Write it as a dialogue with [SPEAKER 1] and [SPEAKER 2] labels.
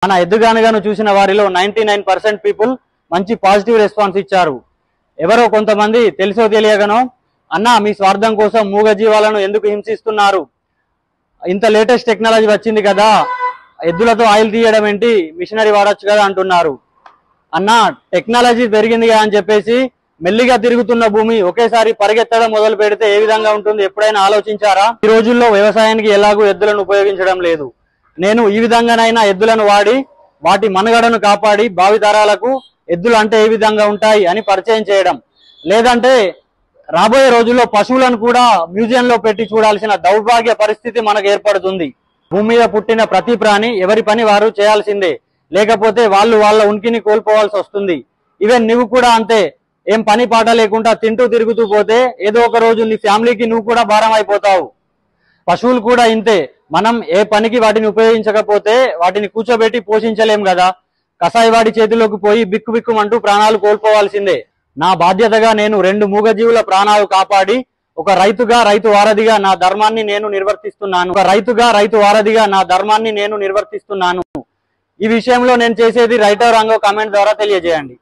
[SPEAKER 1] మన ఎద్దుగానుగాను చూసిన వారిలో 99% పీపుల్ మంచి పాజిటివ్ రెస్పాన్స్ ఇచ్చారు. ఎవరో కొంతమంది తెలుసో తెలియకనో అన్న మీ స్వార్థం కోసం మూగ జీవాలను ఎందుకు హింసిస్తున్నారు, ఇంత లేటెస్ట్ టెక్నాలజీ వచ్చింది కదా, ఎద్దులతో ఆయిల్ తీయడం ఏంటి, మిషనరీ వాడచ్చు కదా అంటున్నారు. అన్న టెక్నాలజీ పెరిగింది అని చెప్పేసి మెల్లిగా తిరుగుతున్న భూమి ఒకేసారి పరిగెత్తడం మొదలు పెడితే ఏ విధంగా ఉంటుంది ఎప్పుడైనా ఆలోచించారా? ఈ రోజుల్లో వ్యవసాయానికి ఎలాగూ ఎద్దులను ఉపయోగించడం లేదు. నేను ఈ విధంగానైనా ఎద్దులను వాడి వాటి మనుగడను కాపాడి భావితరాలకు ఎద్దులు అంటే ఏ విధంగా ఉంటాయి అని పరిచయం చేయడం, లేదంటే రాబోయే రోజుల్లో పశువులను కూడా మ్యూజియంలో పెట్టి చూడాల్సిన దౌర్భాగ్య పరిస్థితి మనకు ఏర్పడుతుంది. భూమి మీద పుట్టిన ప్రతి ప్రాణి ఎవరి పని వారు చేయాల్సిందే, లేకపోతే వాళ్ళు వాళ్ళ ఉనికిని కోల్పోవాల్సి వస్తుంది. ఈవెన్ నువ్వు కూడా అంతే, ఏం పని పాట లేకుండా తింటూ తిరుగుతూ పోతే ఏదో ఒక రోజు నీ ఫ్యామిలీకి నువ్వు కూడా భారం అయిపోతావు. పశువులు కూడా ఇంతే, మనం ఏ పనికి వాటిని ఉపయోగించకపోతే వాటిని కూర్చోబెట్టి పోషించలేం కదా, కసాయివాడి చేతిలోకి పోయి బిక్కు బిక్కుమంటూ ప్రాణాలు కోల్పోవాల్సిందే. నా బాధ్యతగా నేను 2 మూగజీవుల ప్రాణాలు కాపాడి ఒక రైతుగా రైతు వారధిగా నా ధర్మాన్ని నేను నిర్వర్తిస్తున్నాను. ఈ విషయంలో నేను చేసేది రైట్ ఆర్ రాంగ్ కామెంట్ ద్వారా తెలియజేయండి.